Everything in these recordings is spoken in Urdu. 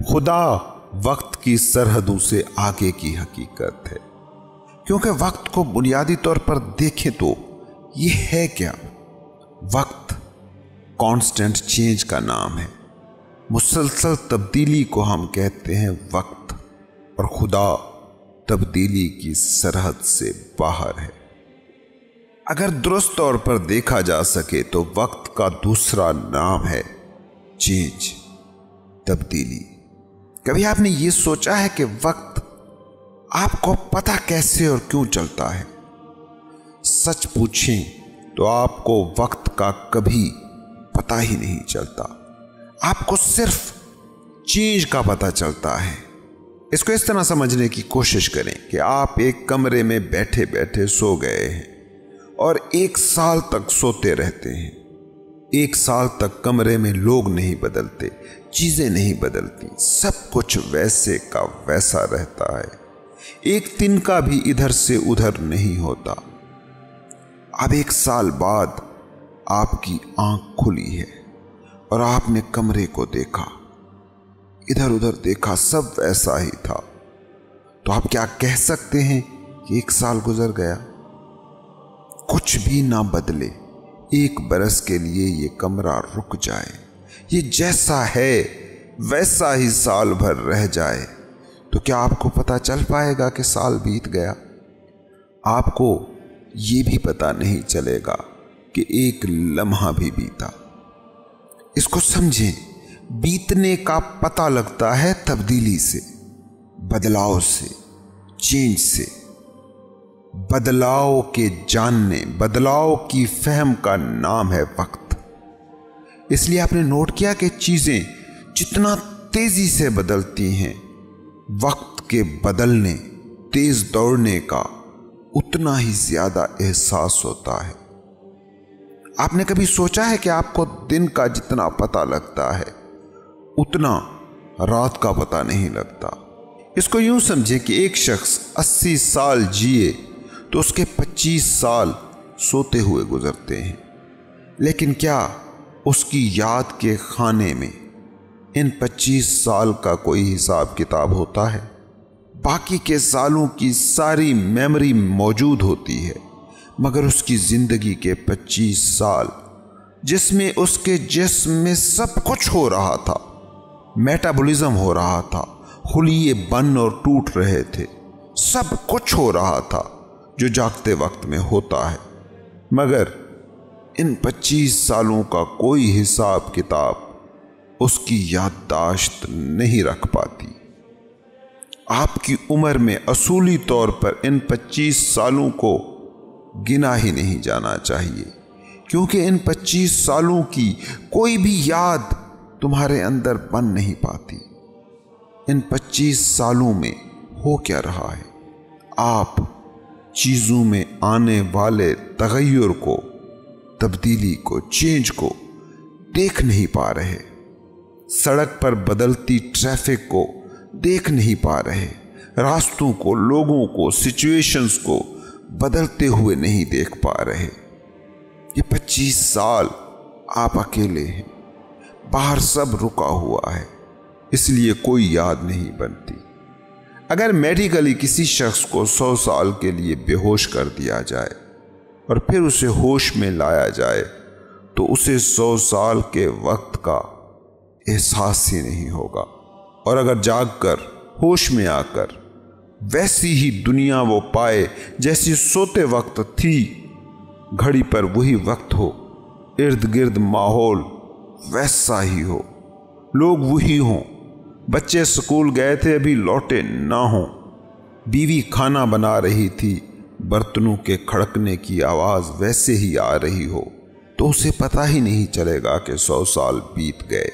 خدا وقت کی سرحدوں سے آگے کی حقیقت ہے، کیونکہ وقت کو بنیادی طور پر دیکھیں تو یہ ہے کیا؟ وقت کانسٹنٹ چینج کا نام ہے، مسلسل تبدیلی کو ہم کہتے ہیں وقت، اور خدا تبدیلی کی سرحد سے باہر ہے۔ اگر درست طور پر دیکھا جا سکے تو وقت کا دوسرا نام ہے چینج، تبدیلی۔ کبھی آپ نے یہ سوچا ہے کہ وقت آپ کو پتہ کیسے اور کیوں چلتا ہے؟ سچ پوچھیں تو آپ کو وقت کا کبھی پتہ ہی نہیں چلتا، آپ کو صرف چینج کا پتہ چلتا ہے۔ اس کو اس طرح سمجھنے کی کوشش کریں کہ آپ ایک کمرے میں بیٹھے بیٹھے سو گئے ہیں اور 1 سال تک سوتے رہتے ہیں۔ 1 سال تک کمرے میں لوگ نہیں بدلتے، چیزیں نہیں بدلتی، سب کچھ ویسے کا ویسا رہتا ہے، ایک دن کا بھی ادھر سے ادھر نہیں ہوتا۔ اب 1 سال بعد آپ کی آنکھ کھلی ہے اور آپ نے کمرے کو دیکھا، ادھر ادھر دیکھا، سب ویسا ہی تھا۔ تو آپ کیا کہہ سکتے ہیں کہ 1 سال گزر گیا؟ کچھ بھی نہ بدلے، 1 برس کے لیے یہ کمرہ رک جائے، یہ جیسا ہے ویسا ہی سال بھر رہ جائے، تو کیا آپ کو پتہ چل پائے گا کہ سال بیت گیا؟ آپ کو یہ بھی پتہ نہیں چلے گا کہ 1 لمحہ بھی بیتا۔ اس کو سمجھیں، بیتنے کا پتہ لگتا ہے تبدیلی سے، بدلاؤ سے، چینج سے۔ بدلاؤ کے جاننے، بدلاؤ کی فہم کا نام ہے وقت۔ اس لیے آپ نے نوٹ کیا کہ چیزیں جتنا تیزی سے بدلتی ہیں، وقت کے بدلنے، تیز دوڑنے کا اتنا ہی زیادہ احساس ہوتا ہے۔ آپ نے کبھی سوچا ہے کہ آپ کو دن کا جتنا پتہ لگتا ہے اتنا رات کا پتہ نہیں لگتا؟ اس کو یوں سمجھے کہ ایک شخص 80 سال جیے تو اس کے 25 سال سوتے ہوئے گزرتے ہیں، لیکن کیا اس کی یاد کے خانے میں ان 25 سال کا کوئی حساب کتاب ہوتا ہے؟ باقی کے سالوں کی ساری میموری موجود ہوتی ہے، مگر اس کی زندگی کے 25 سال جس میں اس کے جسم میں سب کچھ ہو رہا تھا، میٹابولزم ہو رہا تھا، خلیے بن اور ٹوٹ رہے تھے، سب کچھ ہو رہا تھا جو جاگتے وقت میں ہوتا ہے، مگر ان 25 سالوں کا کوئی حساب کتاب اس کی یادداشت نہیں رکھ پاتی۔ آپ کی عمر میں اصولی طور پر ان 25 سالوں کو گنا ہی نہیں جانا چاہیے، کیونکہ ان 25 سالوں کی کوئی بھی یاد تمہارے اندر بن نہیں پاتی۔ ان 25 سالوں میں ہو کیا رہا ہے؟ آپ چیزوں میں آنے والے تغیر کو، تبدیلی کو، چینج کو دیکھ نہیں پا رہے، سڑک پر بدلتی ٹریفک کو دیکھ نہیں پا رہے، راستوں کو، لوگوں کو، سچویشنز کو بدلتے ہوئے نہیں دیکھ پا رہے۔ یہ 25 سال آپ اکیلے ہیں، باہر سب رکا ہوا ہے، اس لیے کوئی یاد نہیں بنتی۔ اگر میڈیکلی کسی شخص کو 100 سال کے لیے بے ہوش کر دیا جائے اور پھر اسے ہوش میں لایا جائے تو اسے 100 سال کے وقت کا احساس ہی نہیں ہوگا، اور اگر جاگ کر ہوش میں آ کر ویسی ہی دنیا وہ پائے جیسی سوتے وقت تھی، گھڑی پر وہی وقت ہو، ارد گرد ماحول ویسا ہی ہو، لوگ وہی ہوں، بچے سکول گئے تھے ابھی لوٹے نہ ہوں، بیوی کھانا بنا رہی تھی، برتنوں کے کھڑکنے کی آواز ویسے ہی آ رہی ہو، تو اسے پتہ ہی نہیں چلے گا کہ 100 سال بیت گئے،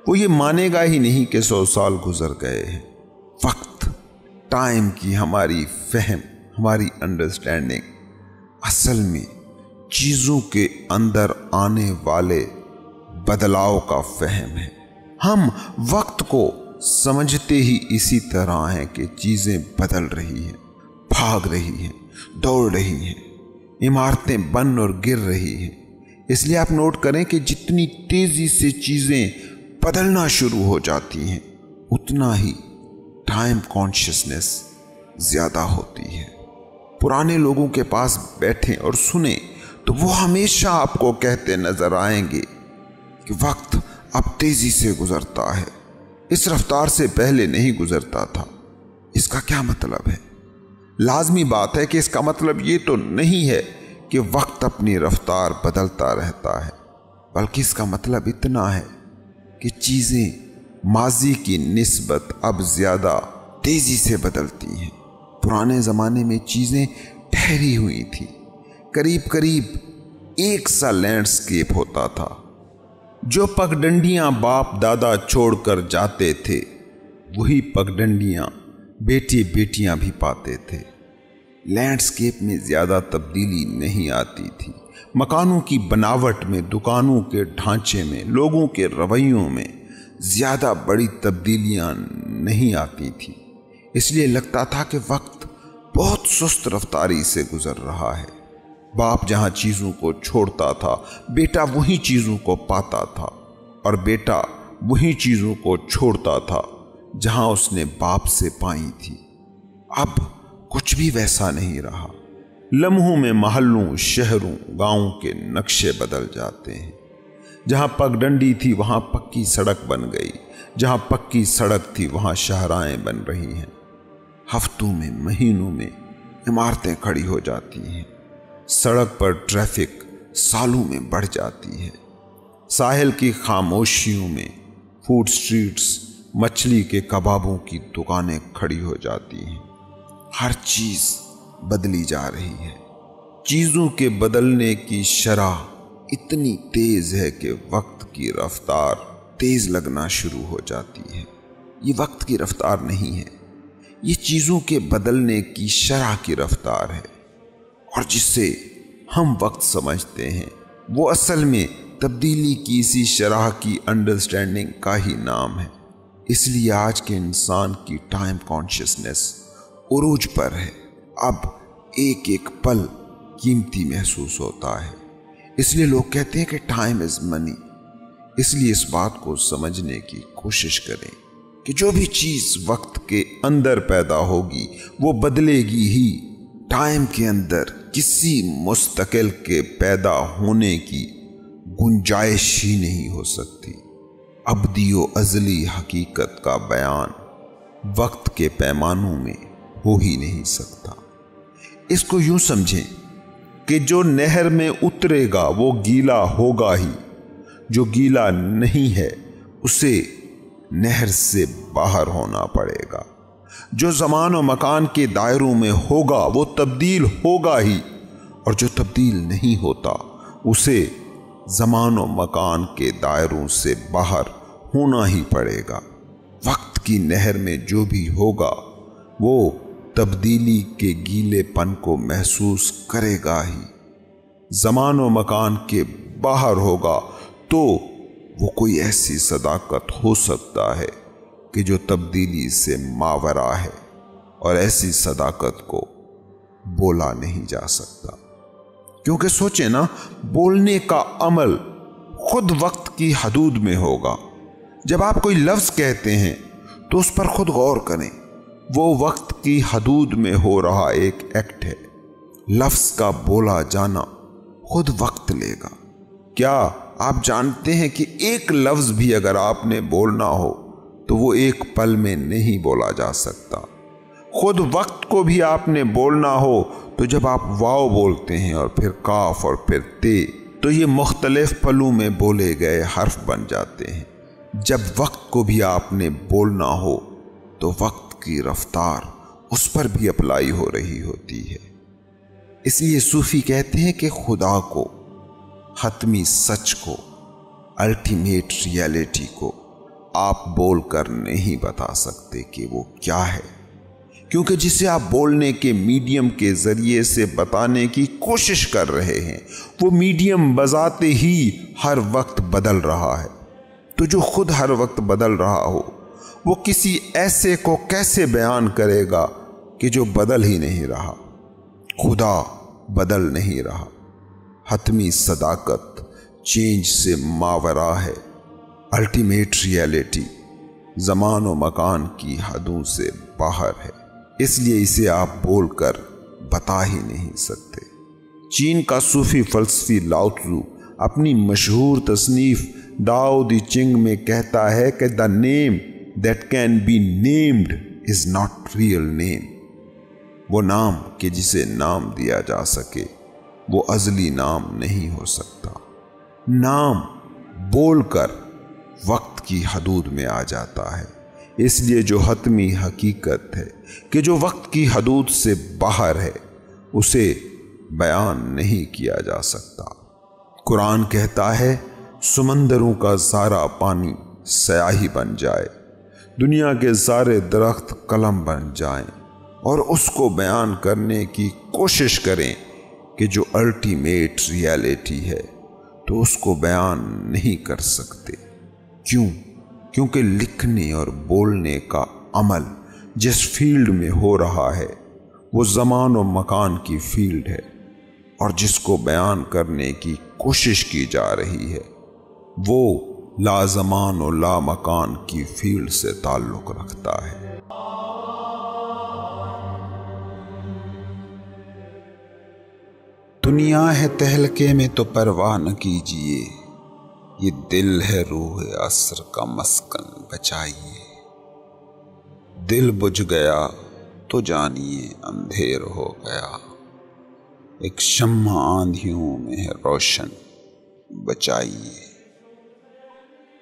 وہ یہ مانے گا ہی نہیں کہ 100 سال گزر گئے ہیں۔ وقت، ٹائم کی ہماری فہم، ہماری انڈرسٹینڈنگ اصل میں چیزوں کے اندر آنے والے بدلاؤ کا فہم ہے۔ ہم وقت کو سمجھتے ہی اسی طرح ہیں کہ چیزیں بدل رہی ہیں، بھاگ رہی ہیں، دوڑ رہی ہیں، عمارتیں بن اور گر رہی ہیں۔ اس لیے آپ نوٹ کریں کہ جتنی تیزی سے چیزیں بدلنا شروع ہو جاتی ہیں اتنا ہی ٹائم کانشیسنس زیادہ ہوتی ہے۔ پرانے لوگوں کے پاس بیٹھیں اور سنیں تو وہ ہمیشہ آپ کو کہتے نظر آئیں گے کہ وقت اب تیزی سے گزرتا ہے، اس رفتار سے پہلے نہیں گزرتا تھا۔ اس کا کیا مطلب ہے؟ لازمی بات ہے کہ اس کا مطلب یہ تو نہیں ہے کہ وقت اپنی رفتار بدلتا رہتا ہے، بلکہ اس کا مطلب اتنا ہے کہ چیزیں ماضی کی نسبت اب زیادہ تیزی سے بدلتی ہیں۔ پرانے زمانے میں چیزیں ٹھہری ہوئی تھی، قریب قریب ایک سا لینڈسکیپ ہوتا تھا۔ جو پگڈنڈیاں باپ دادا چھوڑ کر جاتے تھے وہی پگڈنڈیاں بیٹے بیٹیاں بھی پاتے تھے۔ لینڈسکیپ میں زیادہ تبدیلی نہیں آتی تھی، مکانوں کی بناوٹ میں، دکانوں کے ڈھانچے میں، لوگوں کے رویوں میں زیادہ بڑی تبدیلیاں نہیں آتی تھی۔ اس لیے لگتا تھا کہ وقت بہت سست رفتاری سے گزر رہا ہے۔ باپ جہاں چیزوں کو چھوڑتا تھا بیٹا وہی چیزوں کو پاتا تھا، اور بیٹا وہی چیزوں کو چھوڑتا تھا جہاں اس نے باپ سے پائی تھی۔ اب کچھ بھی ویسا نہیں رہا۔ لمحوں میں محلوں، شہروں، گاؤں کے نقشے بدل جاتے ہیں۔ جہاں پگڈنڈی تھی وہاں پکی سڑک بن گئی، جہاں پکی سڑک تھی وہاں شاہراہیں بن رہی ہیں۔ ہفتوں میں، مہینوں میں عمارتیں کھڑی ہو جاتی ہیں۔ سڑک پر ٹریفک سالوں میں بڑھ جاتی ہے۔ ساحل کی خاموشیوں میں فوڈ سٹریٹس، مچھلی کے کبابوں کی دکانیں کھڑی ہو جاتی ہیں۔ ہر چیز بدلی جا رہی ہے۔ چیزوں کے بدلنے کی شرح اتنی تیز ہے کہ وقت کی رفتار تیز لگنا شروع ہو جاتی ہے۔ یہ وقت کی رفتار نہیں ہے، یہ چیزوں کے بدلنے کی شرح کی رفتار ہے، اور جسے ہم وقت سمجھتے ہیں وہ اصل میں تبدیلی کی اسی شرح کی انڈرسٹینڈنگ کا ہی نام ہے۔ اس لیے آج کے انسان کی ٹائم کانشیسنس عروج پر ہے۔ اب ایک ایک پل قیمتی محسوس ہوتا ہے۔ اس لیے لوگ کہتے ہیں کہ ٹائم از منی۔ اس لیے اس بات کو سمجھنے کی کوشش کریں کہ جو بھی چیز وقت کے اندر پیدا ہوگی وہ بدلے گی ہی۔ ٹائم کے اندر کسی مستقل کے پیدا ہونے کی گنجائش ہی نہیں ہو سکتی۔ ابدی و ازلی حقیقت کا بیان وقت کے پیمانوں میں ہو ہی نہیں سکتا۔ اس کو یوں سمجھیں کہ جو نہر میں اترے گا وہ گیلا ہوگا ہی، جو گیلا نہیں ہے اسے نہر سے باہر ہونا پڑے گا۔ جو زمان و مکان کے دائروں میں ہوگا وہ تبدیل ہوگا ہی، اور جو تبدیل نہیں ہوتا اسے زمان و مکان کے دائروں سے باہر ہونا ہی پڑے گا۔ وقت کی نہر میں جو بھی ہوگا وہ تبدیلی کے گیلے پن کو محسوس کرے گا ہی۔ زمان و مکان کے باہر ہوگا تو وہ کوئی ایسی صداقت ہو سکتا ہے کہ جو تبدیلی سے ماورا ہے، اور ایسی صداقت کو بولا نہیں جا سکتا۔ کیونکہ سوچیں نا، بولنے کا عمل خود وقت کی حدود میں ہوگا۔ جب آپ کوئی لفظ کہتے ہیں تو اس پر خود غور کریں، وہ وقت کی حدود میں ہو رہا ایک ایکٹ ہے۔ لفظ کا بولا جانا خود وقت لے گا۔ کیا آپ جانتے ہیں کہ ایک لفظ بھی اگر آپ نے بولنا ہو تو وہ ایک پل میں نہیں بولا جا سکتا؟ خود وقت کو بھی آپ نے بولنا ہو تو جب آپ واو بولتے ہیں اور پھر کاف اور پھر تے تو یہ مختلف پلوں میں بولے گئے حرف بن جاتے ہیں۔ جب وقت کو بھی آپ نے بولنا ہو تو وقت کی رفتار اس پر بھی اپلائی ہو رہی ہوتی ہے۔ اس لیے صوفی کہتے ہیں کہ خدا کو، حتمی سچ کو، الٹیمیٹ ریئلٹی کو آپ بول کر نہیں بتا سکتے کہ وہ کیا ہے، کیونکہ جسے آپ بولنے کے میڈیم کے ذریعے سے بتانے کی کوشش کر رہے ہیں وہ میڈیم بذات ہی ہر وقت بدل رہا ہے۔ تو جو خود ہر وقت بدل رہا ہو وہ کسی ایسے کو کیسے بیان کرے گا کہ جو بدل ہی نہیں رہا؟ خدا بدل نہیں رہا۔ حتمی صداقت چینج سے ماورا ہے۔ الٹیمیٹ ریئلٹی زمان و مکان کی حدوں سے باہر ہے، اس لیے اسے آپ بول کر بتا ہی نہیں سکتے۔ چین کا صوفی فلسفی لاؤ تزو اپنی مشہور تصنیف ڈاؤ دی چنگ میں کہتا ہے کہ the name that can be named is not real name۔ وہ نام کہ جسے نام دیا جا سکے وہ ازلی نام نہیں ہو سکتا۔ نام بول کر وقت کی حدود میں آ جاتا ہے، اس لیے جو حتمی حقیقت ہے کہ جو وقت کی حدود سے باہر ہے اسے بیان نہیں کیا جا سکتا۔ قرآن کہتا ہے سمندروں کا سارا پانی سیاہی بن جائے، دنیا کے سارے درخت قلم بن جائیں اور اس کو بیان کرنے کی کوشش کریں کہ جو الٹیمیٹ ریالٹی ہے تو اس کو بیان نہیں کر سکتے۔ کیوں؟ کیونکہ لکھنے اور بولنے کا عمل جس فیلڈ میں ہو رہا ہے وہ زمان و مکان کی فیلڈ ہے، اور جس کو بیان کرنے کی کوشش کی جا رہی ہے وہ لا زمان و لا مکان کی فیلڈ سے تعلق رکھتا ہے۔ دنیا ہے تہلکے میں تو پرواہ نہ کیجیے، یہ دل ہے روح عصر کا مسکن بچائیے۔ دل بجھ گیا تو جانیے اندھیر ہو گیا، ایک شمع آندھیوں میں ہے روشن بچائیے۔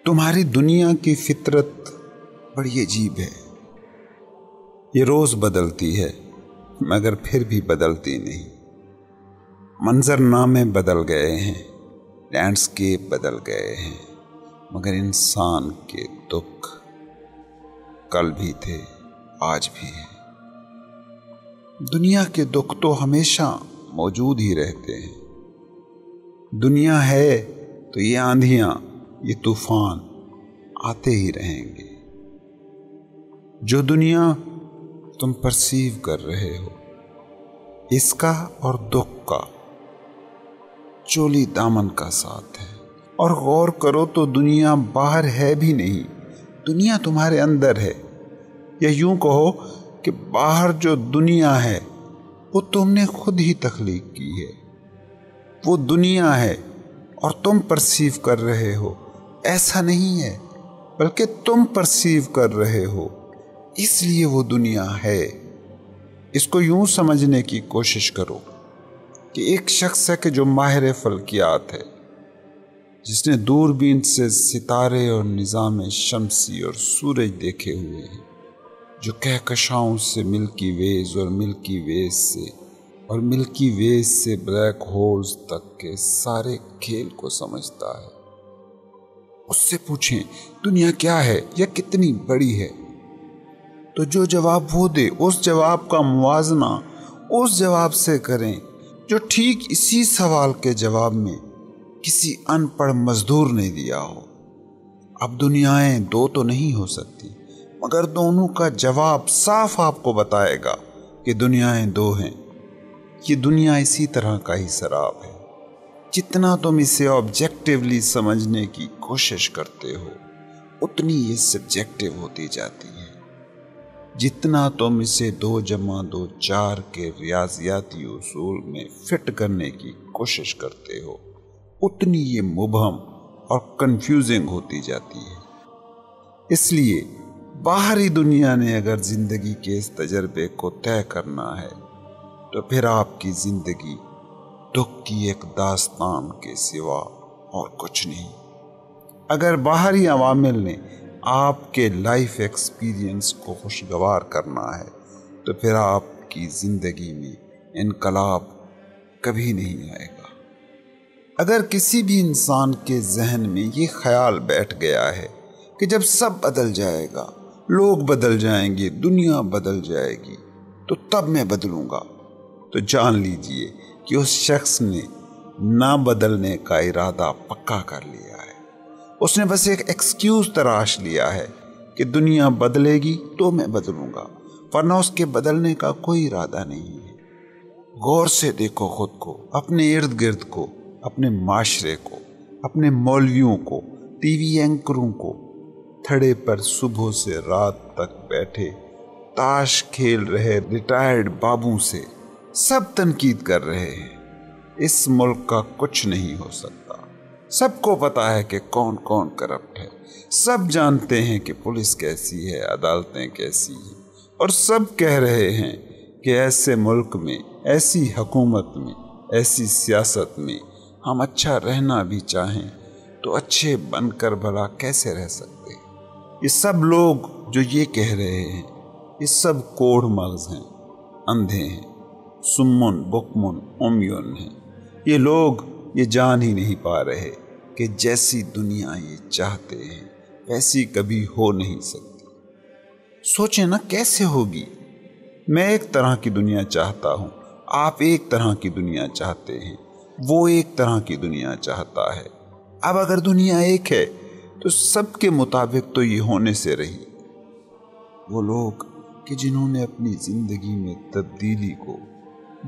تمہاری دنیا کی فطرت بڑی عجیب ہے، یہ روز بدلتی ہے مگر پھر بھی بدلتی نہیں۔ منظر نامے بدل گئے ہیں، لینڈسکیپ بدل گئے ہیں، مگر انسان کے دکھ کل بھی تھے آج بھی ہیں۔ دنیا کے دکھ تو ہمیشہ موجود ہی رہتے ہیں۔ دنیا ہے تو یہ آندھیاں یہ طوفان آتے ہی رہیں گے۔ جو دنیا تم پرسیو کر رہے ہو اس کا اور دکھ کا چولی دامن کا ساتھ ہے، اور غور کرو تو دنیا باہر ہے بھی نہیں، دنیا تمہارے اندر ہے، یا یوں کہو کہ باہر جو دنیا ہے وہ تم نے خود ہی تخلیق کی ہے۔ وہ دنیا ہے اور تم پرسیو کر رہے ہو، ایسا نہیں ہے بلکہ تم پرسیو کر رہے ہو، اس لیے وہ دنیا ہے۔ اس کو یوں سمجھنے کی کوشش کرو کہ ایک شخص ہے کہ جو ماہر فلکیات ہے، جس نے دوربین سے ستارے اور نظام شمسی اور سورج دیکھے ہوئے ہیں، جو کہکشاؤں سے ملکی ویز اور ملکی ویز سے اور ملکی ویز سے بلیک ہولز تک کے سارے کھیل کو سمجھتا ہے۔ اس سے پوچھیں دنیا کیا ہے یا کتنی بڑی ہے، تو جو جواب وہ دے اس جواب کا موازنہ اس جواب سے کریں جو ٹھیک اسی سوال کے جواب میں کسی ان پڑھ مزدور نے دیا ہو۔ اب دنیایں دو تو نہیں ہو سکتی، مگر دونوں کا جواب صاف آپ کو بتائے گا کہ دنیایں دو ہیں۔ یہ دنیا اسی طرح کا ہی سراب ہے، جتنا تم اسے آبجیکٹیولی سمجھنے کی کوشش کرتے ہو اتنی یہ سبجیکٹیو ہوتی جاتی ہے۔ جتنا تم اسے 2+2=4 کے ریاضیاتی اصول میں فٹ کرنے کی کوشش کرتے ہو اتنی یہ مبہم اور کنفیوزنگ ہوتی جاتی ہے۔ اس لیے باہری دنیا نے اگر زندگی کے اس تجربے کو طے کرنا ہے تو پھر آپ کی زندگی دکھ کی ایک داستان کے سوا اور کچھ نہیں۔ اگر باہری عوامل نے آپ کے لائف ایکسپیرینس کو خوشگوار کرنا ہے تو پھر آپ کی زندگی میں انقلاب کبھی نہیں آئے گا۔ اگر کسی بھی انسان کے ذہن میں یہ خیال بیٹھ گیا ہے کہ جب سب بدل جائے گا، لوگ بدل جائیں گے، دنیا بدل جائے گی تو تب میں بدلوں گا، تو جان لیجئے کہ اس شخص نے نہ بدلنے کا ارادہ پکا کر لیا ہے۔ اس نے بس ایک ایکسکیوز تراش لیا ہے کہ دنیا بدلے گی تو میں بدلوں گا، ورنہ اس کے بدلنے کا کوئی ارادہ نہیں ہے۔ غور سے دیکھو خود کو، اپنے ارد گرد کو، اپنے معاشرے کو، اپنے مولویوں کو، ٹی وی اینکروں کو، تھڑے پر صبح سے رات تک بیٹھے تاش کھیل رہے ریٹائرڈ بابوں سے سب تنقید کر رہے ہیں۔ اس ملک کا کچھ نہیں ہو سکتا۔ سب کو پتا ہے کہ کون کون کرپٹ ہے، سب جانتے ہیں کہ پولیس کیسی ہے، عدالتیں کیسی ہیں، اور سب کہہ رہے ہیں کہ ایسے ملک میں، ایسی حکومت میں، ایسی سیاست میں ہم اچھا رہنا بھی چاہیں تو اچھے بن کر بھلا کیسے رہ سکتے ہیں۔ یہ سب لوگ جو یہ کہہ رہے ہیں، یہ سب کوڑھ مغز ہیں، اندھے ہیں، سمن بکمن امیون ہیں۔ یہ لوگ یہ جان ہی نہیں پا رہے کہ جیسی دنیا یہ چاہتے ہیں ویسی کبھی ہو نہیں سکتی۔ سوچیں نا کیسے ہوگی؟ میں ایک طرح کی دنیا چاہتا ہوں، آپ ایک طرح کی دنیا چاہتے ہیں، وہ ایک طرح کی دنیا چاہتا ہے۔ اب اگر دنیا ایک ہے تو سب کے مطابق تو یہ ہونے سے رہی۔ وہ لوگ کہ جنہوں نے اپنی زندگی میں تبدیلی کو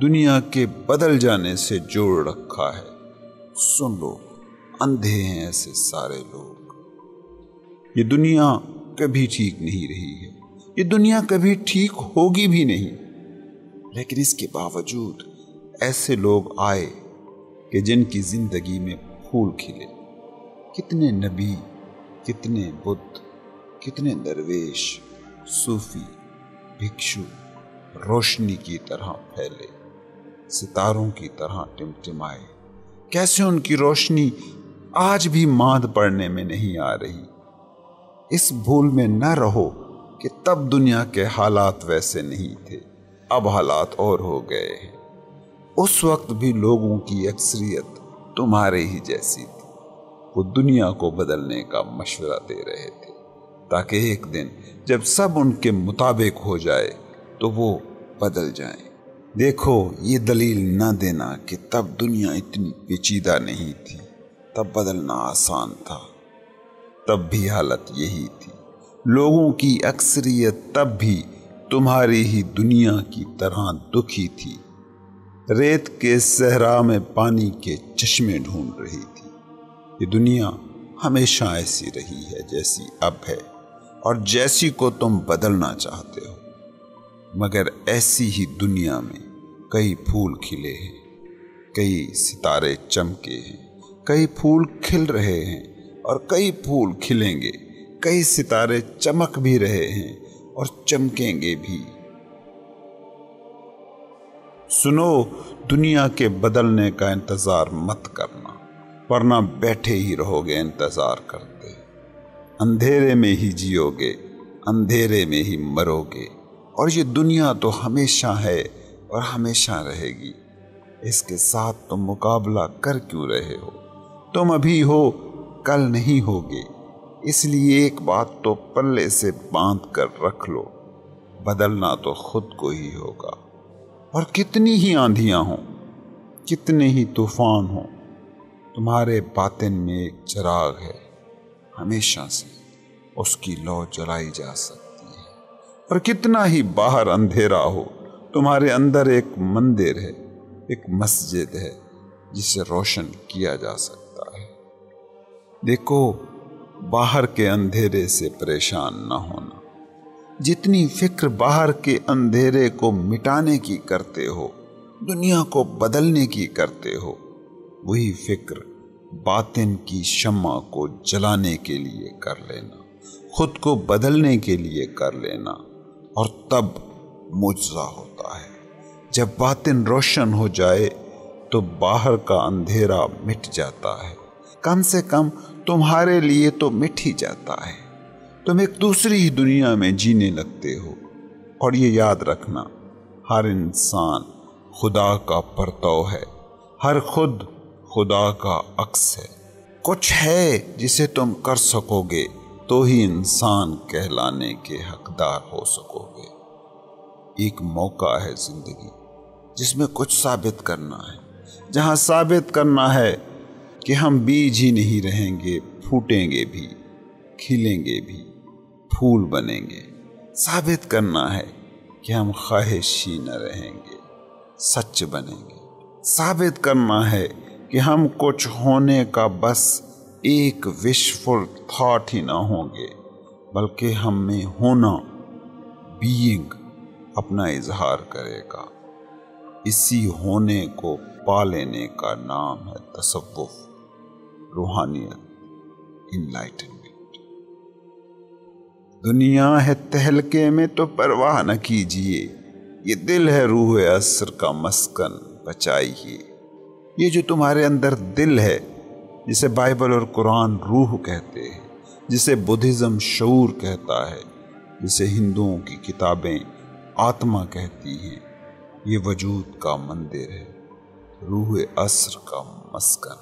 دنیا کے بدل جانے سے جوڑ رکھا ہے، سن لو، اندھے ہیں ایسے سارے لوگ۔ یہ دنیا کبھی ٹھیک نہیں رہی ہے، یہ دنیا کبھی ٹھیک ہوگی بھی نہیں، لیکن اس کے باوجود ایسے لوگ آئے کہ جن کی زندگی میں پھول کھلے۔ کتنے نبی، کتنے بدھ، کتنے درویش، صوفی، بھکشو روشنی کی طرح پھیلے، ستاروں کی طرح ٹمٹمائے۔ کیسے ان کی روشنی آج بھی ماند پڑنے میں نہیں آ رہی۔ اس بھول میں نہ رہو کہ تب دنیا کے حالات ویسے نہیں تھے، اب حالات اور ہو گئے ہیں۔ اس وقت بھی لوگوں کی اکثریت تمہارے ہی جیسی تھی، وہ دنیا کو بدلنے کا مشورہ دے رہے تھے تاکہ ایک دن جب سب ان کے مطابق ہو جائے تو وہ بدل جائیں۔ دیکھو، یہ دلیل نہ دینا کہ تب دنیا اتنی پیچیدہ نہیں تھی، تب بدلنا آسان تھا، تب بھی حالت یہی تھی۔ لوگوں کی اکثریت تب بھی تمہاری ہی دنیا کی طرح دکھی تھی، ریت کے صحرا میں پانی کے چشمے ڈھونڈ رہی تھی۔ یہ دنیا ہمیشہ ایسی رہی ہے جیسی اب ہے اور جیسی کو تم بدلنا چاہتے ہو، مگر ایسی ہی دنیا میں کئی پھول کھلے ہیں، کئی ستارے چمکے ہیں، کئی پھول کھل رہے ہیں اور کئی پھول کھلیں گے، کئی ستارے چمک بھی رہے ہیں اور چمکیں گے بھی۔ سنو، دنیا کے بدلنے کا انتظار مت کرنا، ورنہ بیٹھے ہی رہو گے انتظار کرتے۔ اندھیرے میں ہی جیو گے، اندھیرے میں ہی مرو گے، اور یہ دنیا تو ہمیشہ ہے اور ہمیشہ رہے گی۔ اس کے ساتھ تم مقابلہ کر کیوں رہے ہو؟ تم ابھی ہو، کل نہیں ہوگے۔ اس لیے ایک بات تو پلے سے باندھ کر رکھ لو، بدلنا تو خود کو ہی ہوگا۔ اور کتنی ہی آندھیاں ہوں، کتنے ہی طوفان ہوں، تمہارے باطن میں ایک چراغ ہے، ہمیشہ سے اس کی لو جلائی جا سکتی ہے۔ اور کتنا ہی باہر اندھیرا ہو، تمہارے اندر ایک مندر ہے، ایک مسجد ہے جسے روشن کیا جا سکتا ہے۔ دیکھو، باہر کے اندھیرے سے پریشان نہ ہونا۔ جتنی فکر باہر کے اندھیرے کو مٹانے کی کرتے ہو، دنیا کو بدلنے کی کرتے ہو، وہی فکر باطن کی شمع کو جلانے کے لیے کر لینا، خود کو بدلنے کے لیے کر لینا، اور تب معجزہ ہوتا ہے۔ جب باطن روشن ہو جائے تو باہر کا اندھیرا مٹ جاتا ہے، کم سے کم تمہارے لیے تو مٹ ہی جاتا ہے۔ تم ایک دوسری ہی دنیا میں جینے لگتے ہو۔ اور یہ یاد رکھنا، ہر انسان خدا کا پرتو ہے، ہر خود خدا کا عکس ہے۔ کچھ ہے جسے تم کر سکو گے تو ہی انسان کہلانے کے حقدار ہو سکو گے۔ ایک موقع ہے زندگی جس میں کچھ ثابت کرنا ہے، جہاں ثابت کرنا ہے کہ ہم بیج ہی نہیں رہیں گے، پھوٹیں گے بھی، کھلیں گے بھی، پھول بنیں گے۔ ثابت کرنا ہے کہ ہم خواہشی نہ رہیں گے، سچ بنیں گے۔ ثابت کرنا ہے کہ ہم کچھ ہونے کا بس ایک وشفل تھاٹ ہی نہ ہوں گے، بلکہ ہم میں ہونا، بینگ اپنا اظہار کرے گا۔ اسی ہونے کو پا لینے کا نام ہے تصوف، روحانیت، انلائٹنمنٹ۔ دنیا ہے تہلکے میں تو پرواہ نہ کیجیے، یہ دل ہے روح عصر کا مسکن، بچائیے۔ یہ جو تمہارے اندر دل ہے، جسے بائبل اور قرآن روح کہتے ہیں، جسے بدھزم شعور کہتا ہے، جسے ہندوؤں کی کتابیں آتما کہتی ہیں، یہ وجود کا مندر ہے، روح عصر کا مسکن۔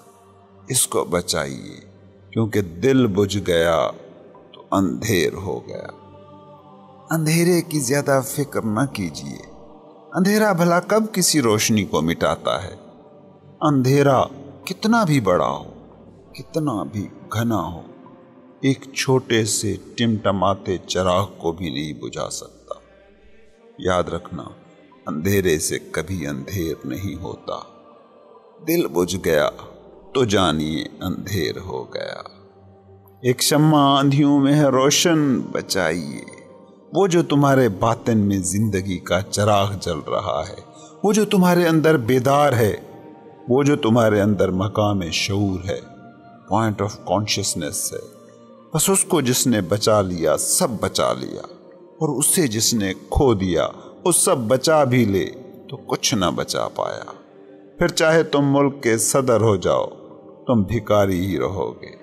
اس کو بچائیے، کیونکہ دل بجھ گیا تو اندھیر ہو گیا۔ اندھیرے کی زیادہ فکر نہ کیجیے، اندھیرا بھلا کب کسی روشنی کو مٹاتا ہے؟ اندھیرا کتنا بھی بڑا ہو، کتنا بھی گھنا ہو، ایک چھوٹے سے ٹمٹماتے چراغ کو بھی نہیں بجھا سکتا۔ یاد رکھنا، اندھیرے سے کبھی اندھیر نہیں ہوتا۔ دل بجھ گیا تو جانیے اندھیر ہو گیا۔ ایک شمع آندھیوں میں ہے روشن، بچائیے۔ وہ جو تمہارے باطن میں زندگی کا چراغ جل رہا ہے، وہ جو تمہارے اندر بیدار ہے، وہ جو تمہارے اندر مقام شعور ہے، پوائنٹ آف کانشیسنس ہے، بس اس کو جس نے بچا لیا سب بچا لیا، اور اسے جس نے کھو دیا وہ سب بچا بھی لے تو کچھ نہ بچا پایا۔ پھر چاہے تم ملک کے صدر ہو جاؤ، تم بھکاری ہی رہو گے۔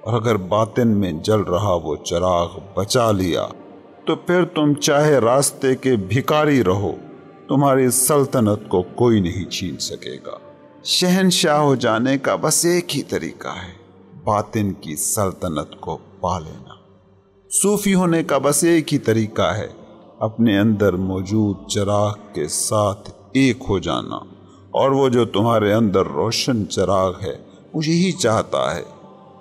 اور اگر باطن میں جل رہا وہ چراغ بچا لیا تو پھر تم چاہے راستے کے بھکاری رہو، تمہاری سلطنت کو کوئی نہیں چھین سکے گا۔ شہنشاہ ہو جانے کا بس ایک ہی طریقہ ہے، باطن کی سلطنت کو پا لینا۔ صوفی ہونے کا بس ایک ہی طریقہ ہے، اپنے اندر موجود چراغ کے ساتھ ایک ہو جانا۔ اور وہ جو تمہارے اندر روشن چراغ ہے، وہ یہی چاہتا ہے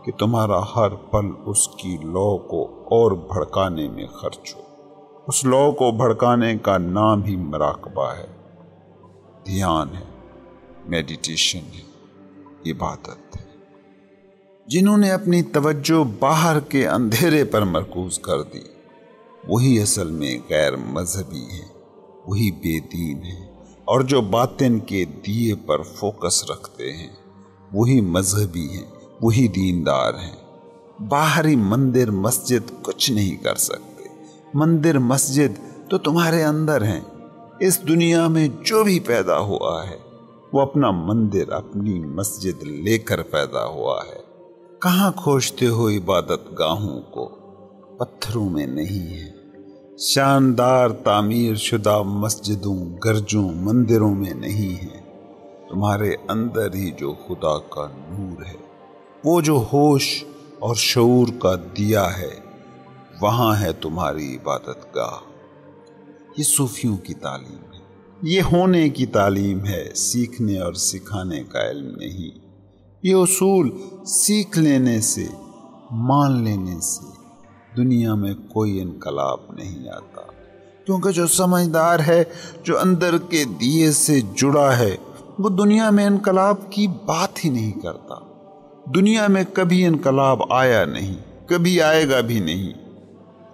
کہ تمہارا ہر پل اس کی لو کو اور بھڑکانے میں خرچ ہو۔ اس لو کو بھڑکانے کا نام ہی مراقبہ ہے، دھیان ہے، میڈیٹیشن ہے، عبادت ہے۔ جنہوں نے اپنی توجہ باہر کے اندھیرے پر مرکوز کر دی، وہی اصل میں غیر مذہبی ہے، وہی بے دین ہے۔ اور جو باطن کے دیے پر فوکس رکھتے ہیں، وہی مذہبی ہیں، وہی دیندار ہیں۔ باہری مندر مسجد کچھ نہیں کر سکتے، مندر مسجد تو تمہارے اندر ہیں۔ اس دنیا میں جو بھی پیدا ہوا ہے، وہ اپنا مندر، اپنی مسجد لے کر پیدا ہوا ہے۔ کہاں کھوجتے ہو عبادت گاہوں کو؟ پتھروں میں نہیں ہے۔ شاندار تعمیر شدہ مسجدوں، گرجوں، مندروں میں نہیں ہے، تمہارے اندر ہی جو خدا کا نور ہے، وہ جو ہوش اور شعور کا دیا ہے، وہاں ہے تمہاری عبادت گاہ۔ یہ صوفیوں کی تعلیم ہے، یہ ہونے کی تعلیم ہے، سیکھنے اور سکھانے کا علم نہیں۔ یہ اصول سیکھ لینے سے، مان لینے سے دنیا میں کوئی انقلاب نہیں آتا، کیونکہ جو سمجھدار ہے، جو اندر کے دیے سے جڑا ہے، وہ دنیا میں انقلاب کی بات ہی نہیں کرتا۔ دنیا میں کبھی انقلاب آیا نہیں، کبھی آئے گا بھی نہیں۔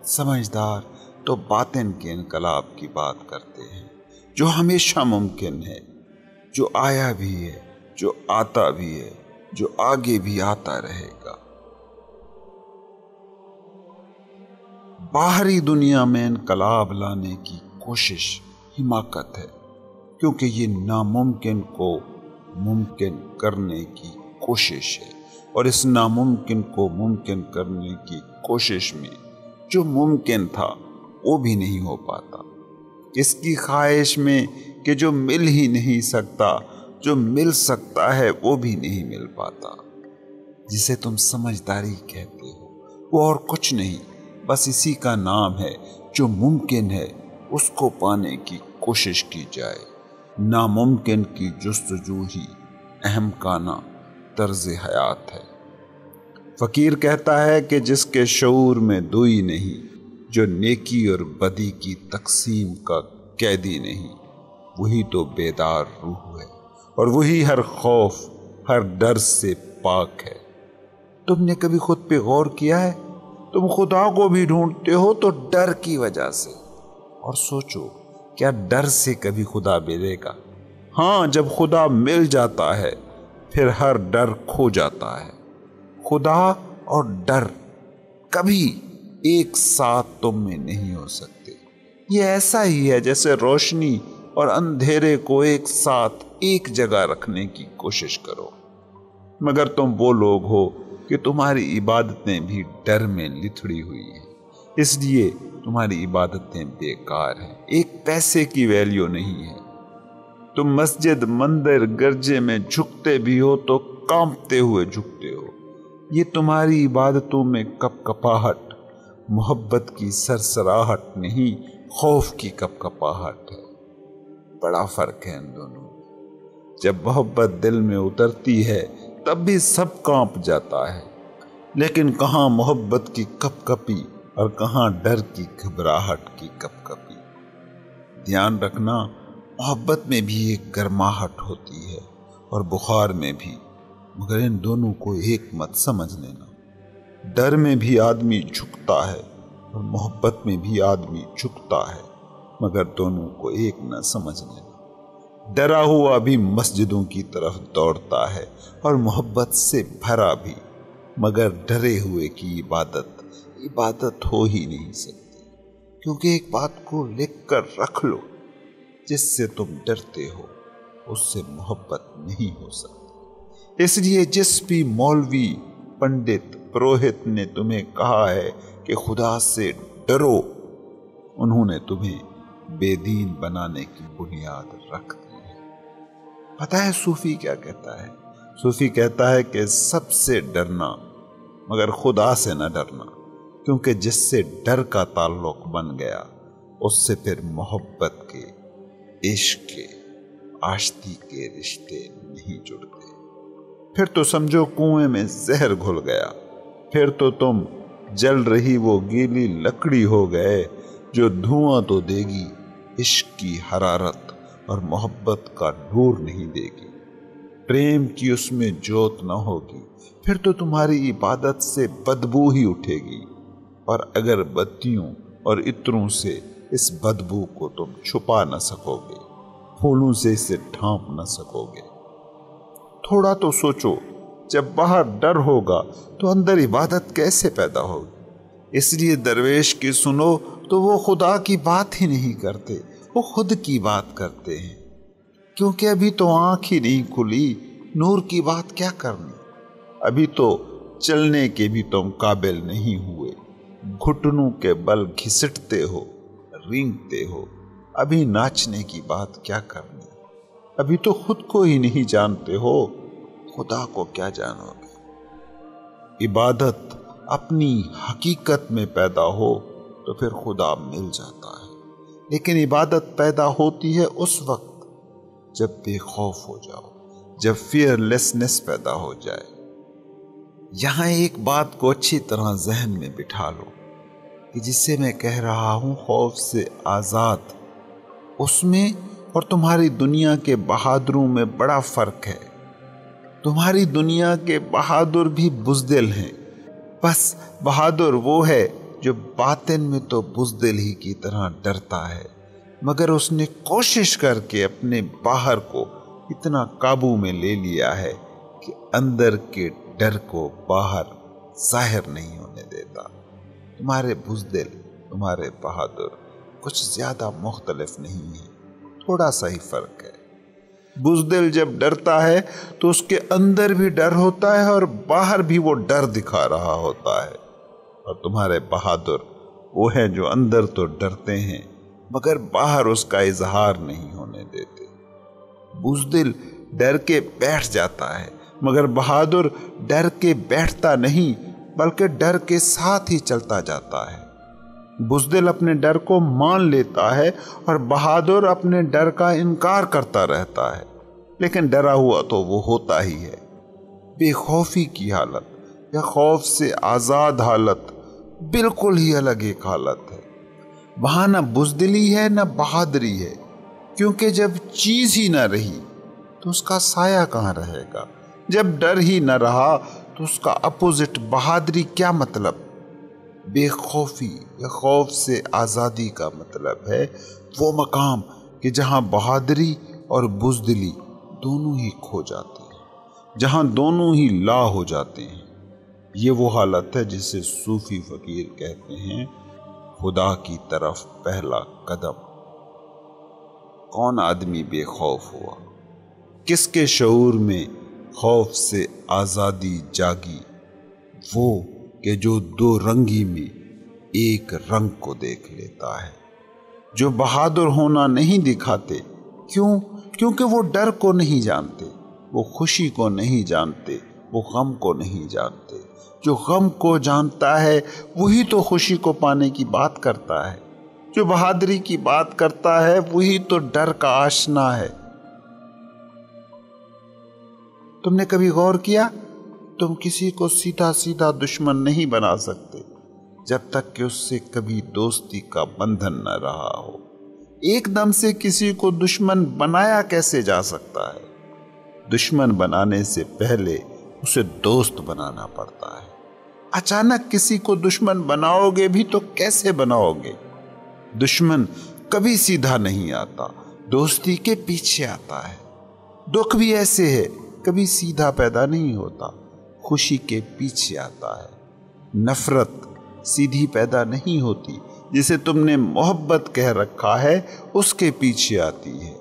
سمجھدار تو باطن کے انقلاب کی بات کرتے ہیں، جو ہمیشہ ممکن ہے، جو آیا بھی ہے، جو آتا بھی ہے، جو آگے بھی آتا رہے گا۔ باہری دنیا میں انقلاب لانے کی کوشش حماقت ہے، کیونکہ یہ ناممکن کو ممکن کرنے کی کوشش ہے، اور اس ناممکن کو ممکن کرنے کی کوشش میں جو ممکن تھا وہ بھی نہیں ہو پاتا۔ اس کی خواہش میں کہ جو مل ہی نہیں سکتا، جو مل سکتا ہے وہ بھی نہیں مل پاتا۔ جسے تم سمجھداری کہتے ہو، وہ اور کچھ نہیں، بس اسی کا نام ہے جو ممکن ہے اس کو پانے کی کوشش کی جائے۔ ناممکن کی جستجو ہی اہم کانہ طرز حیات ہے۔ فقیر کہتا ہے کہ جس کے شعور میں دوئی نہیں، جو نیکی اور بدی کی تقسیم کا قیدی نہیں، وہی تو بیدار روح ہے، اور وہی ہر خوف، ہر ڈر سے پاک ہے۔ تم نے کبھی خود پہ غور کیا ہے؟ تم خدا کو بھی ڈھونڈتے ہو تو ڈر کی وجہ سے، اور سوچو کیا ڈر سے کبھی خدا ملے گا؟ ہاں، جب خدا مل جاتا ہے پھر ہر ڈر کھو جاتا ہے۔ خدا اور ڈر کبھی ایک ساتھ تم میں نہیں ہو سکتے۔ یہ ایسا ہی ہے جیسے روشنی اور اندھیرے کو ایک ساتھ ایک جگہ رکھنے کی کوشش کرو۔ مگر تم وہ لوگ ہو کہ تمہاری عبادتیں بھی ڈر میں لتھڑی ہوئی ہیں، اس لیے تمہاری عبادتیں بیکار ہیں، ایک پیسے کی ویلیو نہیں ہے۔ تم مسجد، مندر، گرجے میں جھکتے بھی ہو تو کانپتے ہوئے جھکتے ہو۔ یہ تمہاری عبادتوں میں کپ کپاہٹ، محبت کی سرسراہٹ نہیں، خوف کی کپ کپاہٹ ہے۔ بڑا فرق ہے ان دونوں۔ جب محبت دل میں اترتی ہے تب بھی سب کانپ جاتا ہے، لیکن کہاں محبت کی کپ کپی اور کہاں ڈر کی گھبراہٹ کی کپ کپی۔ دھیان رکھنا، محبت میں بھی ایک گرماہٹ ہوتی ہے اور بخار میں بھی، مگر ان دونوں کو ایک مت سمجھ لینا۔ ڈر میں بھی آدمی جھکتا ہے اور محبت میں بھی آدمی جھکتا ہے، مگر دونوں کو ایک نہ سمجھ لینا۔ ڈرا ہوا بھی مسجدوں کی طرف دوڑتا ہے اور محبت سے بھرا بھی، مگر ڈرے ہوئے کی عبادت ہو ہی نہیں سکتی، کیونکہ ایک بات کو لکھ کر رکھ لو، جس سے تم ڈرتے ہو اس سے محبت نہیں ہو سکتی۔ اس لیے جس بھی مولوی، پنڈت، پروہت نے تمہیں کہا ہے کہ خدا سے ڈرو، انہوں نے تمہیں بے دین بنانے کی بنیاد رکھ دی ہے۔ پتہ ہے صوفی کیا کہتا ہے؟ صوفی کہتا ہے کہ سب سے ڈرنا مگر خدا سے نہ ڈرنا، کیونکہ جس سے ڈر کا تعلق بن گیا اس سے پھر محبت کے، عشق کے، آشتی کے رشتے نہیں جڑتے۔ پھر تو سمجھو کنویں میں زہر گھل گیا، پھر تو تم جل رہی وہ گیلی لکڑی ہو گئے جو دھواں تو دے گی، عشق کی حرارت اور محبت کا نور نہیں دے گی، پریم کی اس میں جوت نہ ہوگی۔ پھر تو تمہاری عبادت سے بدبو ہی اٹھے گی، اور اگر بتیوں اور عطروں سے اس بدبو کو تم چھپا نہ سکو گے، پھولوں سے اسے ڈھانپ نہ سکو گے۔ تھوڑا تو سوچو، جب باہر ڈر ہوگا تو اندر عبادت کیسے پیدا ہوگی؟ اس لیے درویش کی سنو تو وہ خدا کی بات ہی نہیں کرتے، وہ خود کی بات کرتے ہیں، کیونکہ ابھی تو آنکھ ہی نہیں کھلی، نور کی بات کیا کرنی؟ ابھی تو چلنے کے بھی تم قابل نہیں ہوئے، گھٹنوں کے بل گھسٹتے ہو، رینگتے ہو، ابھی ناچنے کی بات کیا کرنی؟ ابھی تو خود کو ہی نہیں جانتے ہو، خدا کو کیا جانو گے؟ عبادت اپنی حقیقت میں پیدا ہو تو پھر خدا مل جاتا ہے، لیکن عبادت پیدا ہوتی ہے اس وقت جب بے خوف ہو جاؤ، جب فیئر لیسنس پیدا ہو جائے۔ یہاں ایک بات کو اچھی طرح ذہن میں بٹھا لو کہ جسے میں کہہ رہا ہوں خوف سے آزاد، اس میں اور تمہاری دنیا کے بہادروں میں بڑا فرق ہے۔ تمہاری دنیا کے بہادر بھی بزدل ہیں، بس بہادر وہ ہے جو باطن میں تو بزدل ہی کی طرح ڈرتا ہے، مگر اس نے کوشش کر کے اپنے باہر کو اتنا قابو میں لے لیا ہے کہ اندر کے ڈر کو باہر ظاہر نہیں ہونے دیتا۔ تمہارے بزدل، تمہارے بہادر کچھ زیادہ مختلف نہیں ہیں، تھوڑا سا ہی فرق ہے۔ بزدل جب ڈرتا ہے تو اس کے اندر بھی ڈر ہوتا ہے اور باہر بھی وہ ڈر دکھا رہا ہوتا ہے، اور تمہارے بہادر وہ ہیں جو اندر تو ڈرتے ہیں مگر باہر اس کا اظہار نہیں ہونے دیتے۔ بزدل ڈر کے بیٹھ جاتا ہے مگر بہادر ڈر کے بیٹھتا نہیں بلکہ ڈر کے ساتھ ہی چلتا جاتا ہے۔ بزدل اپنے ڈر کو مان لیتا ہے اور بہادر اپنے ڈر کا انکار کرتا رہتا ہے، لیکن ڈرا ہوا تو وہ ہوتا ہی ہے۔ بے خوفی کی حالت یا خوف سے آزاد حالت بالکل ہی الگ ایک حالت ہے۔ وہاں نہ بزدلی ہے نہ بہادری ہے، کیونکہ جب چیز ہی نہ رہی تو اس کا سایہ کہاں رہے گا؟ جب ڈر ہی نہ رہا تو اس کا اپوزٹ بہادری کیا مطلب؟ بے خوفی یا خوف سے آزادی کا مطلب ہے وہ مقام کہ جہاں بہادری اور بزدلی دونوں ہی کھو جاتے ہیں، جہاں دونوں ہی لا ہو جاتے ہیں۔ یہ وہ حالت ہے جسے صوفی فقیر کہتے ہیں خدا کی طرف پہلا قدم۔ کون آدمی بے خوف ہوا؟ کس کے شعور میں خوف سے آزادی جاگی؟ وہ کہ جو دو رنگی میں ایک رنگ کو دیکھ لیتا ہے، جو بہادر ہونا نہیں دکھاتے۔ کیوں؟ کیونکہ وہ ڈر کو نہیں جانتے، وہ خوشی کو نہیں جانتے، وہ غم کو نہیں جانتے۔ جو غم کو جانتا ہے وہی تو خوشی کو پانے کی بات کرتا ہے، جو بہادری کی بات کرتا ہے وہی تو ڈر کا آشنا ہے۔ تم نے کبھی غور کیا؟ تم کسی کو سیدھا سیدھا دشمن نہیں بنا سکتے جب تک کہ اس سے کبھی دوستی کا بندھن نہ رہا ہو۔ ایک دم سے کسی کو دشمن بنایا کیسے جا سکتا ہے؟ دشمن بنانے سے پہلے اسے دوست بنانا پڑتا ہے۔ اچانک کسی کو دشمن بناؤ گے بھی تو کیسے بناؤ گے؟ دشمن کبھی سیدھا نہیں آتا، دوستی کے پیچھے آتا ہے۔ دکھ بھی ایسے ہے، کبھی سیدھا پیدا نہیں ہوتا، خوشی کے پیچھے آتا ہے۔ نفرت سیدھی پیدا نہیں ہوتی، جسے تم نے محبت کہہ رکھا ہے اس کے پیچھے آتی ہے۔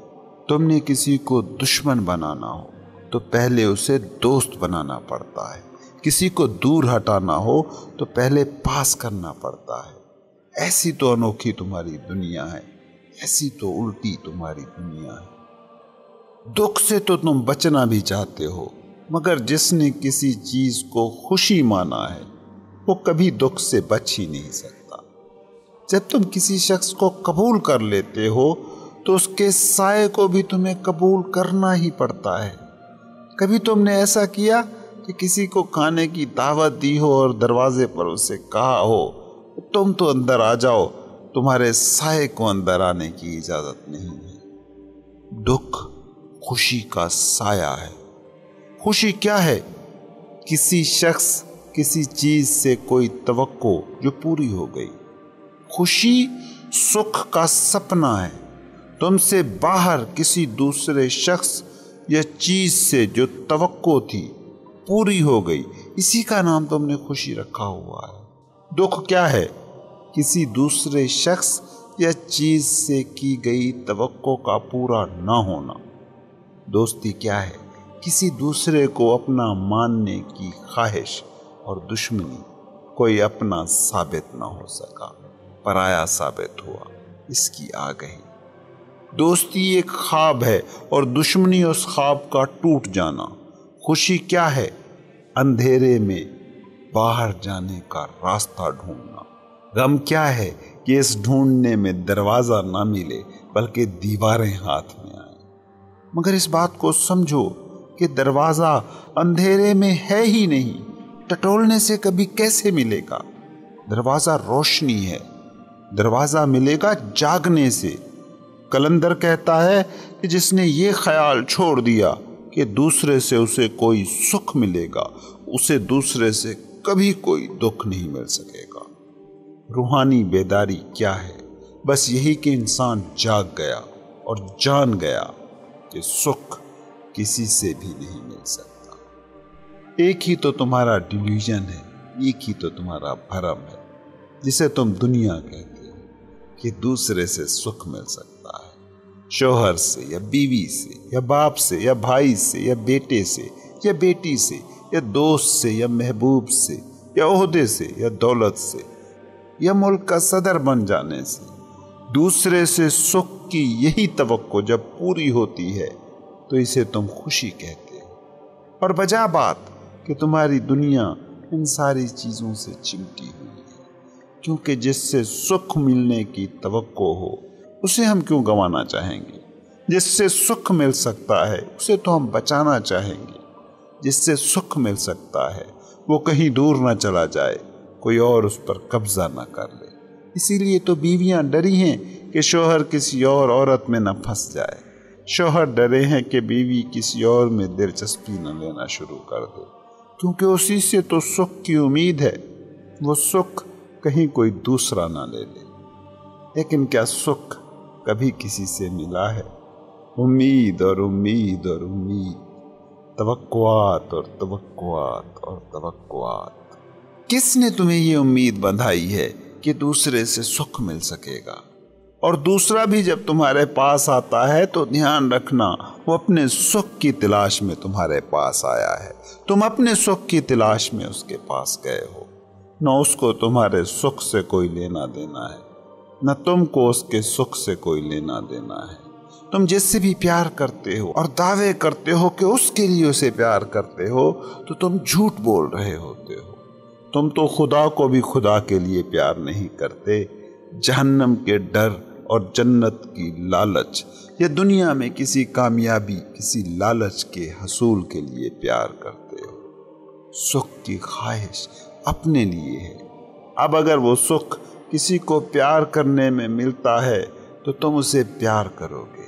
تم نے کسی کو دشمن بنانا ہو تو پہلے اسے دوست بنانا پڑتا ہے، کسی کو دور ہٹانا ہو تو پہلے پاس کرنا پڑتا ہے۔ ایسی تو انوکھی تمہاری دنیا ہے، ایسی تو الٹی تمہاری دنیا ہے۔ دکھ سے تو تم بچنا بھی چاہتے ہو، مگر جس نے کسی چیز کو خوشی مانا ہے وہ کبھی دکھ سے بچ ہی نہیں سکتا۔ جب تم کسی شخص کو قبول کر لیتے ہو تو اس کے سائے کو بھی تمہیں قبول کرنا ہی پڑتا ہے۔ کبھی تم نے ایسا کیا کہ کسی کو کھانے کی دعوت دی ہو اور دروازے پر اسے کہا ہو تم تو اندر آ جاؤ، تمہارے سائے کو اندر آنے کی اجازت نہیں ہے؟ دکھ خوشی کا سایہ ہے۔ خوشی کیا ہے؟ کسی شخص کسی چیز سے کوئی توقع جو پوری ہو گئی۔ خوشی سکھ کا سپنا ہے، تم سے باہر کسی دوسرے شخص یا چیز سے جو توقع تھی پوری ہو گئی، اسی کا نام تم نے خوشی رکھا ہوا ہے۔ دکھ کیا ہے؟ کسی دوسرے شخص یا چیز سے کی گئی توقع کا پورا نہ ہونا۔ دوستی کیا ہے؟ کسی دوسرے کو اپنا ماننے کی خواہش، اور دشمنی کوئی اپنا ثابت نہ ہو سکا، پرایا ثابت ہوا، اس کی آ گئی۔ دوستی ایک خواب ہے اور دشمنی اس خواب کا ٹوٹ جانا۔ خوشی کیا ہے؟ اندھیرے میں باہر جانے کا راستہ ڈھونڈنا۔ غم کیا ہے کہ اس ڈھونڈنے میں دروازہ نہ ملے بلکہ دیواریں ہاتھ میں آئیں۔ مگر اس بات کو سمجھو کہ دروازہ اندھیرے میں ہے ہی نہیں، ٹٹولنے سے کبھی کیسے ملے گا؟ دروازہ روشنی ہے، دروازہ ملے گا جاگنے سے۔ کلندر کہتا ہے کہ جس نے یہ خیال چھوڑ دیا کہ دوسرے سے اسے کوئی سکھ ملے گا، اسے دوسرے سے کبھی کوئی دکھ نہیں مل سکے گا۔ روحانی بیداری کیا ہے؟ بس یہی کہ انسان جاگ گیا اور جان گیا کہ سکھ کسی سے بھی نہیں مل سکتا۔ ایک ہی تو تمہارا ڈیلیوژن ہے، ایک ہی تو تمہارا بھرم ہے جسے تم دنیا کہتے ہو کہ دوسرے سے سکھ مل سکتا ہے، شوہر سے یا بیوی سے یا باپ سے یا بھائی سے یا بیٹے سے یا بیٹی سے یا دوست سے یا محبوب سے یا عہدے سے یا دولت سے یا ملک کا صدر بن جانے سے۔ دوسرے سے سکھ کی یہی توقع جب پوری ہوتی ہے تو اسے تم خوشی کہتے ہو۔ اور بجا بات کہ تمہاری دنیا ان ساری چیزوں سے چمٹی ہوئی ہے، کیونکہ جس سے سکھ ملنے کی توقع ہو اسے ہم کیوں گنوانا چاہیں گے؟ جس سے سکھ مل سکتا ہے اسے تو ہم بچانا چاہیں گے۔ جس سے سکھ مل سکتا ہے وہ کہیں دور نہ چلا جائے، کوئی اور اس پر قبضہ نہ کر لے۔ اسی لیے تو بیویاں ڈری ہیں کہ شوہر کسی اور عورت میں نہ پھنس جائے، شوہر ڈرے ہیں کہ بیوی کسی اور میں دلچسپی نہ لینا شروع کر دے، کیونکہ اسی سے تو سکھ کی امید ہے۔ وہ سکھ کہیں کوئی دوسرا نہ لے لے۔ لیکن کیا سکھ کبھی کسی سے ملا ہے؟ امید اور امید اور امید، توقعات اور توقعات اور توقعات۔ کس نے تمہیں یہ امید بندھائی ہے کہ دوسرے سے سکھ مل سکے گا؟ اور دوسرا بھی جب تمہارے پاس آتا ہے تو دھیان رکھنا وہ اپنے سکھ کی تلاش میں تمہارے پاس آیا ہے، تم اپنے سکھ کی تلاش میں اس کے پاس گئے ہو۔ نہ اس کو تمہارے سکھ سے کوئی لینا دینا ہے، نہ تم کو اس کے سکھ سے کوئی لینا دینا ہے۔ تم جس سے بھی پیار کرتے ہو اور دعوے کرتے ہو کہ اس کے لیے اسے پیار کرتے ہو تو تم جھوٹ بول رہے ہوتے ہو۔ تم تو خدا کو بھی خدا کے لیے پیار نہیں کرتے، جہنم کے ڈر اور جنت کی لالچ یا دنیا میں کسی کامیابی، کسی لالچ کے حصول کے لیے پیار کرتے ہو۔ سکھ کی خواہش اپنے لیے ہے۔ اب اگر وہ سکھ کسی کو پیار کرنے میں ملتا ہے تو تم اسے پیار کرو گے،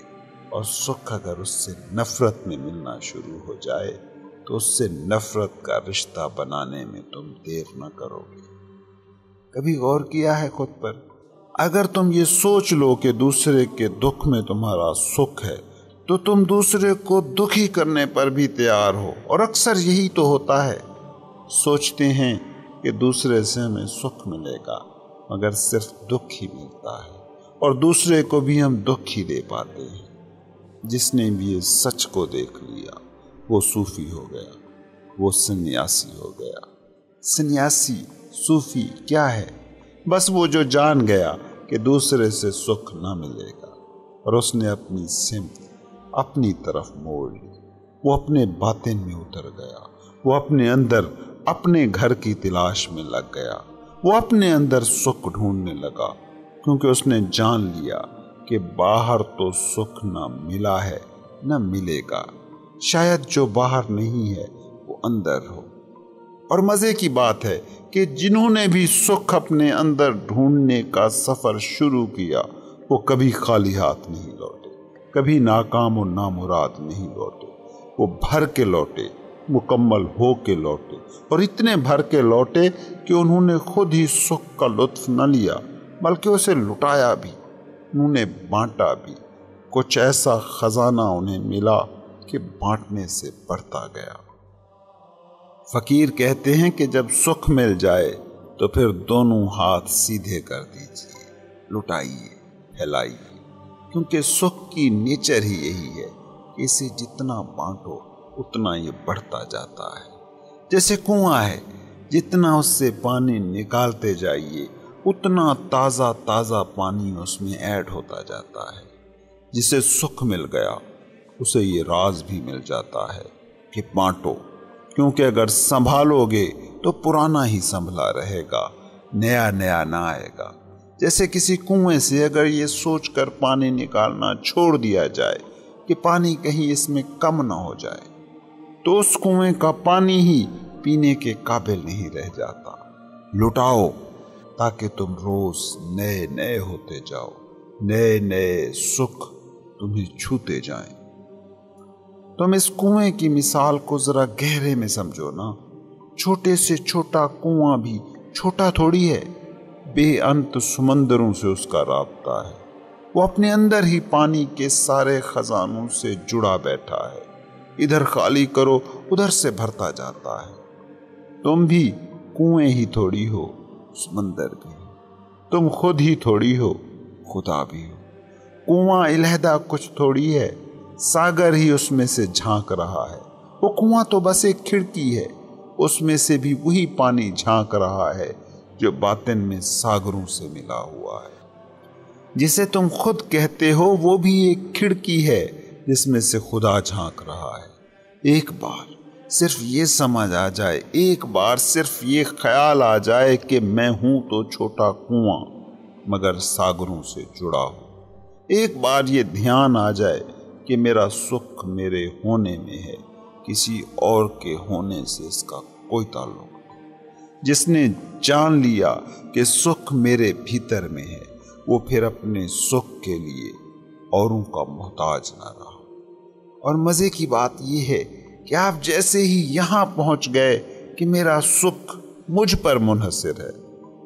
اور سکھ اگر اس سے نفرت میں ملنا شروع ہو جائے تو اس سے نفرت کا رشتہ بنانے میں تم دیر نہ کرو گے۔ کبھی غور کیا ہے خود پر؟ اگر تم یہ سوچ لو کہ دوسرے کے دکھ میں تمہارا سکھ ہے تو تم دوسرے کو دکھی کرنے پر بھی تیار ہو، اور اکثر یہی تو ہوتا ہے۔ سوچتے ہیں کہ دوسرے سے ہمیں سکھ ملے گا، مگر صرف دکھ ہی ملتا ہے، اور دوسرے کو بھی ہم دکھ ہی دے پاتے ہیں۔ جس نے بھی یہ سچ کو دیکھ لیا وہ صوفی ہو گیا، وہ سنیاسی ہو گیا۔ سنیاسی، صوفی کیا ہے؟ بس وہ جو جان گیا کہ دوسرے سے سکھ نہ ملے گا، اور اس نے اپنی سمت اپنی طرف موڑ لی۔ وہ اپنے باطن میں اتر گیا، وہ اپنے اندر اپنے گھر کی تلاش میں لگ گیا، وہ اپنے اندر سکھ ڈھونڈنے لگا، کیونکہ اس نے جان لیا کہ باہر تو سکھ نہ ملا ہے نہ ملے گا، شاید جو باہر نہیں ہے وہ اندر ہو۔ اور مزے کی بات ہے کہ جنہوں نے بھی سکھ اپنے اندر ڈھونڈنے کا سفر شروع کیا وہ کبھی خالی ہاتھ نہیں لوٹے، کبھی ناکام و نامراد نہیں لوٹے۔ وہ بھر کے لوٹے، مکمل ہو کے لوٹے، اور اتنے بھر کے لوٹے کہ انہوں نے خود ہی سکھ کا لطف نہ لیا بلکہ اسے لٹایا بھی، انہوں نے بانٹا بھی۔ کچھ ایسا خزانہ انہیں ملا کہ بانٹنے سے بڑھتا گیا۔ فقیر کہتے ہیں کہ جب سکھ مل جائے تو پھر دونوں ہاتھ سیدھے کر دیجیے، لٹائیے، پھیلائیے، کیونکہ سکھ کی نیچر ہی یہی ہے کہ اسے جتنا بانٹو اتنا یہ بڑھتا جاتا ہے۔ جیسے کنواں ہے، جتنا اس سے پانی نکالتے جائیے اتنا تازہ تازہ پانی اس میں ایڈ ہوتا جاتا ہے۔ جسے سکھ مل گیا اسے یہ راز بھی مل جاتا ہے کہ بانٹو، کیونکہ اگر سنبھالو گے تو پرانا ہی سنبھلا رہے گا، نیا نیا نہ آئے گا۔ جیسے کسی کنویں سے اگر یہ سوچ کر پانی نکالنا چھوڑ دیا جائے کہ پانی کہیں اس میں کم نہ ہو جائے تو اس کنویں کا پانی ہی پینے کے قابل نہیں رہ جاتا۔ لٹاؤ تاکہ تم روز نئے نئے ہوتے جاؤ، نئے نئے سکھ تمہیں چھوتے جائیں۔ تم اس کنویں کی مثال کو ذرا گہرے میں سمجھو نا۔ چھوٹے سے چھوٹا کنواں بھی چھوٹا تھوڑی ہے، بے انت سمندروں سے اس کا رابطہ ہے۔ وہ اپنے اندر ہی پانی کے سارے خزانوں سے جڑا بیٹھا ہے، ادھر خالی کرو ادھر سے بھرتا جاتا ہے۔ تم بھی کنویں ہی تھوڑی ہو، سمندر بھی۔ تم خود ہی تھوڑی ہو، خدا بھی ہو۔ کنواں علیحدہ کچھ تھوڑی ہے، ساگر ہی اس میں سے جھانک رہا ہے۔ وہ کنواں تو بس ایک کھڑکی ہے، اس میں سے بھی وہی پانی جھانک رہا ہے جو باطن میں ساگروں سے ملا ہوا ہے۔ جسے تم خود کہتے ہو وہ بھی ایک کھڑکی ہے جس میں سے خدا جھانک رہا ہے۔ ایک بار صرف یہ سمجھ آ جائے، ایک بار صرف یہ خیال آ جائے کہ میں ہوں تو چھوٹا کنواں مگر ساگروں سے جڑا ہوں۔ ایک بار یہ دھیان آ جائے کہ میرا سکھ میرے ہونے میں ہے، کسی اور کے ہونے سے اس کا کوئی تعلق نہیں۔ جس نے جان لیا کہ سکھ میرے بھیتر میں ہے وہ پھر اپنے سکھ کے لیے اوروں کا محتاج نہ رہا۔ اور مزے کی بات یہ ہے کہ آپ جیسے ہی یہاں پہنچ گئے کہ میرا سکھ مجھ پر منحصر ہے